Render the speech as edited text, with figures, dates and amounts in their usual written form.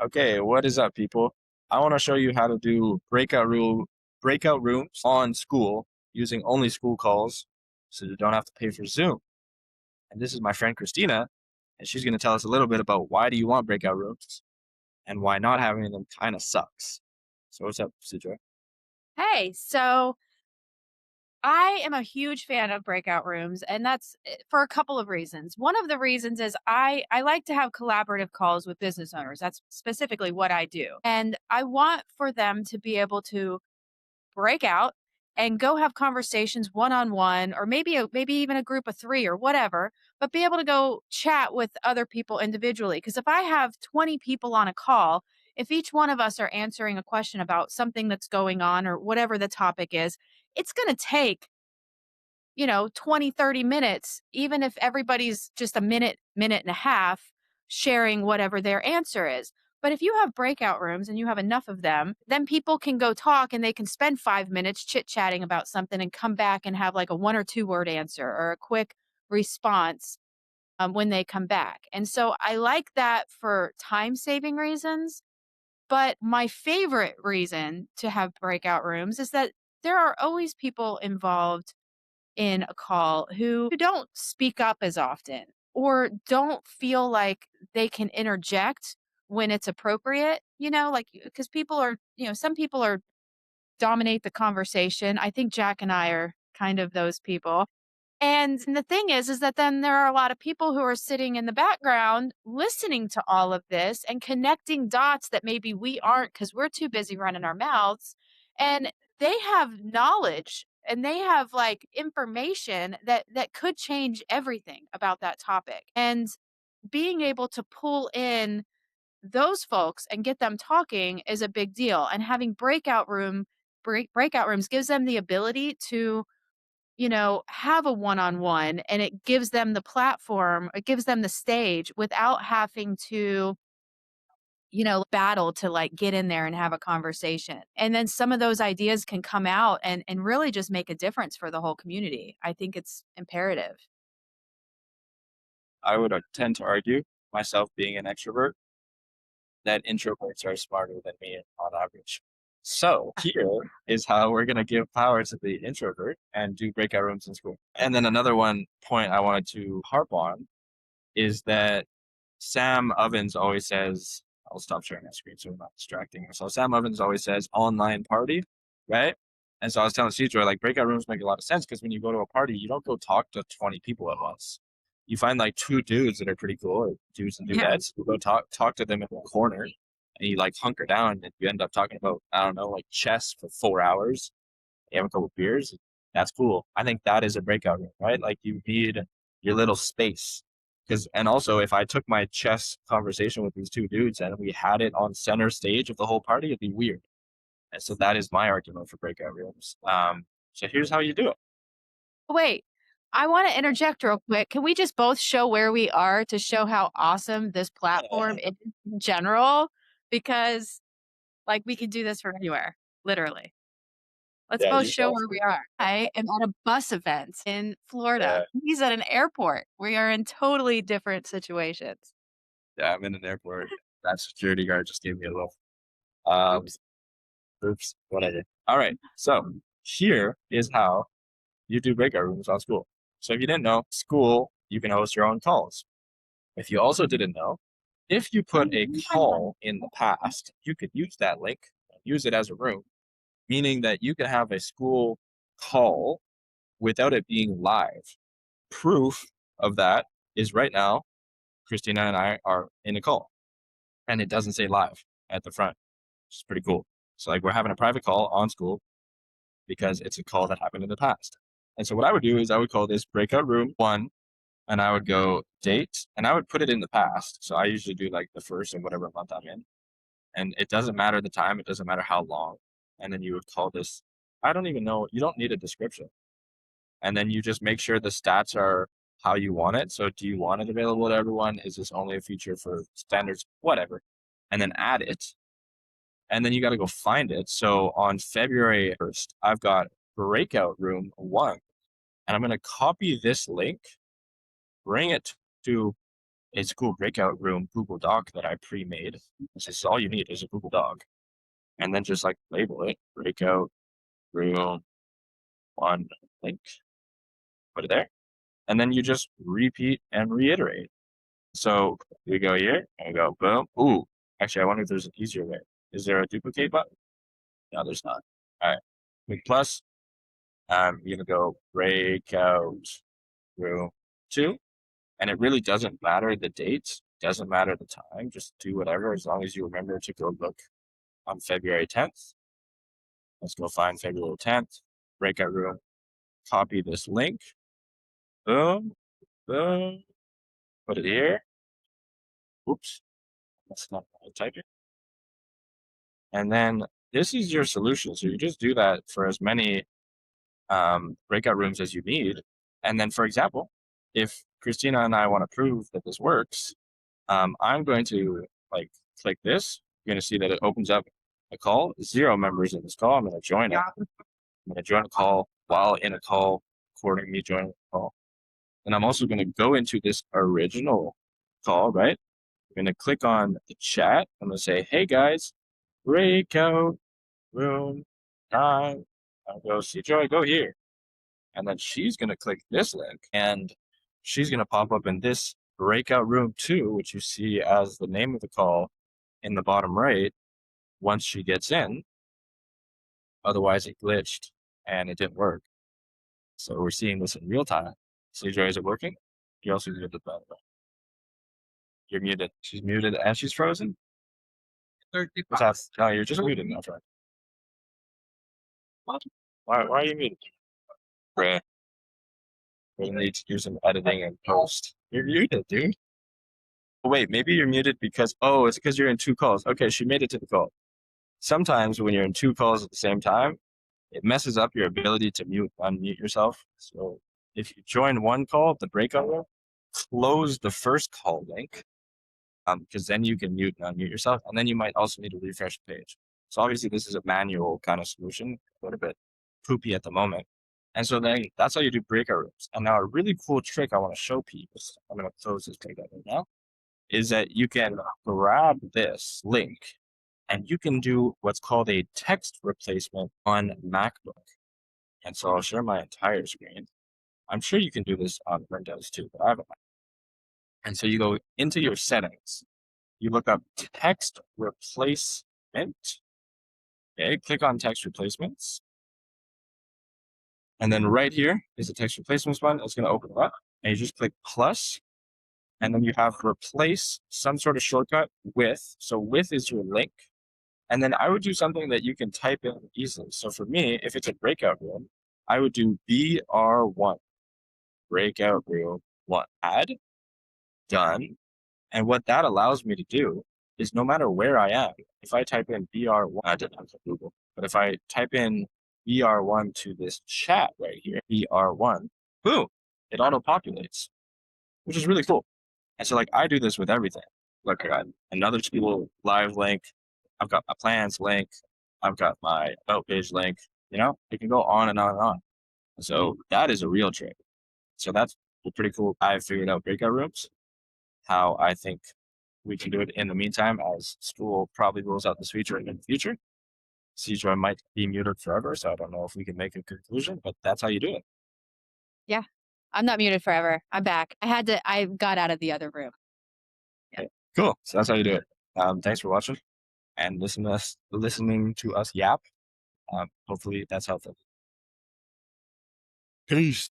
Okay, what is up, people? I want to show you how to do breakout rooms on Skool using only Skool calls, so you don't have to pay for Zoom. And this is my friend Christina, and she's going to tell us a little bit about why do you want breakout rooms and why not having them kind of sucks. So what's up, Sidra? Hey, so I am a huge fan of breakout rooms, and that's for a couple of reasons. One of the reasons is I like to have collaborative calls with business owners. That's specifically what I do. And I want for them to be able to break out and go have conversations one on one, or maybe even a group of 3 or whatever, but be able to go chat with other people individually. Because if I have 20 people on a call, if each one of us are answering a question about something that's going on or whatever the topic is, it's going to take 20, 30 minutes, even if everybody's just a minute, minute and a half sharing whatever their answer is. But if you have breakout rooms and you have enough of them, then people can go talk and they can spend 5 minutes chit chatting about something and come back and have like a 1 or 2 word answer or a quick response when they come back. And so I like that for time saving reasons. But my favorite reason to have breakout rooms is that there are always people involved in a call who don't speak up as often or don't feel like they can interject when it's appropriate, like because people are, some people are dominate the conversation. I think Jack and I are kind of those people. And the thing is that then there are a lot of people who are sitting in the background listening to all of this and connecting dots that maybe we aren't because we're too busy running our mouths. And they have knowledge and they have like information that could change everything about that topic. And being able to pull in those folks and get them talking is a big deal. And having breakout rooms gives them the ability to have a one-on-one, and it gives them the platform, it gives them the stage without having to, battle to like get in there and have a conversation. And then some of those ideas can come out and really just make a difference for the whole community. I think it's imperative. I would tend to argue, myself being an extrovert, that introverts are smarter than me on average. So here is how we're going to give power to the introvert and do breakout rooms in Skool. And then another one point I wanted to harp on is that Sam Ovens always says, I'll stop sharing my screen so I'm not distracting. So Sam Ovens always says online party, right? And so I was telling Cedro, like breakout rooms make a lot of sense because when you go to a party, you don't go talk to 20 people at once. You find like 2 dudes that are pretty cool, or dudes and Yeah. dudettes. You go talk to them in the corner, and you like hunker down, and you end up talking about I don't know, like chess for 4 hours. You have a couple beers. That's cool. I think that is a breakout room, right? Like you need your little space. Because and also if I took my chess conversation with these 2 dudes and we had it on center stage of the whole party, it'd be weird. And so that is my argument for breakout rooms. So here's how you do it. Wait, I want to interject real quick. Can we just both show where we are to show how awesome this platform is in general? Because like we could do this from anywhere, literally. Let's Yeah, both you show tell us. where we are. I am at a bus event in Florida. Yeah, He's at an airport. We are in totally different situations. yeah, I'm in an airport. That security guard just gave me a little um Oops. oops, whatever. All right. So here is how you do breakout rooms on Skool. So if you didn't know, Skool, you can host your own calls. If you also didn't know, if you put a call in the past, you could use that link, use it as a room, meaning that you can have a Skool call without it being live. Proof of that is right now, Christina and I are in a call, and it doesn't say live at the front, which is pretty cool. So like we're having a private call on Skool because it's a call that happened in the past. And so what I would do is I would call this breakout room 1, and I would go date, and I would put it in the past. So I usually do like the first of whatever month I'm in, and it doesn't matter the time, it doesn't matter how long. And then you would call this. I don't even know. You don't need a description, and then you just make sure the stats are how you want it. So do you want it available to everyone? Is this only a feature for standards? Whatever, and then add it, and then you got to go find it. So on February 1st, I've got breakout room 1, and I'm going to copy this link, bring it to a Skool breakout room Google Doc that I pre-made. This is all you need is a Google Doc. And then just like label it breakout room 1 link, put it there. And then you just repeat and reiterate. So we go here and we go boom. Ooh, actually, I wonder if there's an easier way. Is there a duplicate button? No, there's not. All right, click plus. You're gonna go breakout room 2, and it really doesn't matter the date, doesn't matter the time. Just do whatever as long as you remember to go look on February 10th. Let's go find February 10th, breakout room. Copy this link. Boom, boom. Put it here. Oops, that's not how I type it. And then this is your solution. So you just do that for as many breakout rooms as you need. And then, for example, if Christina and I want to prove that this works, I'm going to like click this. You're going to see that it opens up a call. 0 members in this call. I'm going to join it. I'm going to join a call while in a call, recording me joining the call. And I'm also going to go into this original call, right? I'm going to click on the chat. I'm going to say, hey guys, breakout room time. I'll go see Joy, go here. And then she's going to click this link and she's going to pop up in this breakout room 2, which you see as the name of the call in the bottom right once she gets in. Otherwise, it glitched and it didn't work. So we're seeing this in real time. See, Joy, is it working? You also muted the button. You're muted. She's muted and she's frozen. What's that? No, you're just muted now, friend. Why are you muted? Bruh. We need to do some editing and post. You're muted, dude. Oh, wait, maybe you're muted because, oh, it's because you're in 2 calls. Okay, she made it to the call. Sometimes when you're in 2 calls at the same time, it messes up your ability to unmute yourself. So if you join one call, the breakout room, close the first call link, because then you can mute and unmute yourself. And then you might also need to refresh the page. So obviously this is a manual kind of solution, a little bit poopy at the moment. And so then that's how you do breakout rooms. And now a really cool trick I want to show people, I'm going to close this breakout right now, is that you can grab this link and you can do what's called a text replacement on MacBook. And so I'll share my entire screen. I'm sure you can do this on Windows too, but I have a Mac. And so you go into your settings, you look up text replacement. Okay, click on text replacements. And then right here is the text replacements button. It's going to open up and you just click plus. And then you have replace some sort of shortcut with. So with is your link. And then I would do something that you can type in easily. So for me, if it's a breakout room, I would do BR1, breakout room 1, add, done. And what that allows me to do is no matter where I am, if I type in BR1, I didn't have to Google, but if I type in BR1 to this chat right here, BR1, boom, it auto-populates, which is really cool. And so like I do this with everything. Like I got another Skool live link, I've got my plans link, I've got my about page link, you know, it can go on and on and on. So that is a real trick. So that's pretty cool. I've figured out breakout rooms, how I think we can do it in the meantime as Skool probably rolls out this feature in the future. CJoy might be muted forever, so I don't know if we can make a conclusion, but that's how you do it. Yeah. I'm not muted forever. I'm back. I got out of the other room. Yeah. Okay, cool. So that's how you do it. Thanks for watching and listening to us yap. Hopefully that's helpful. Peace.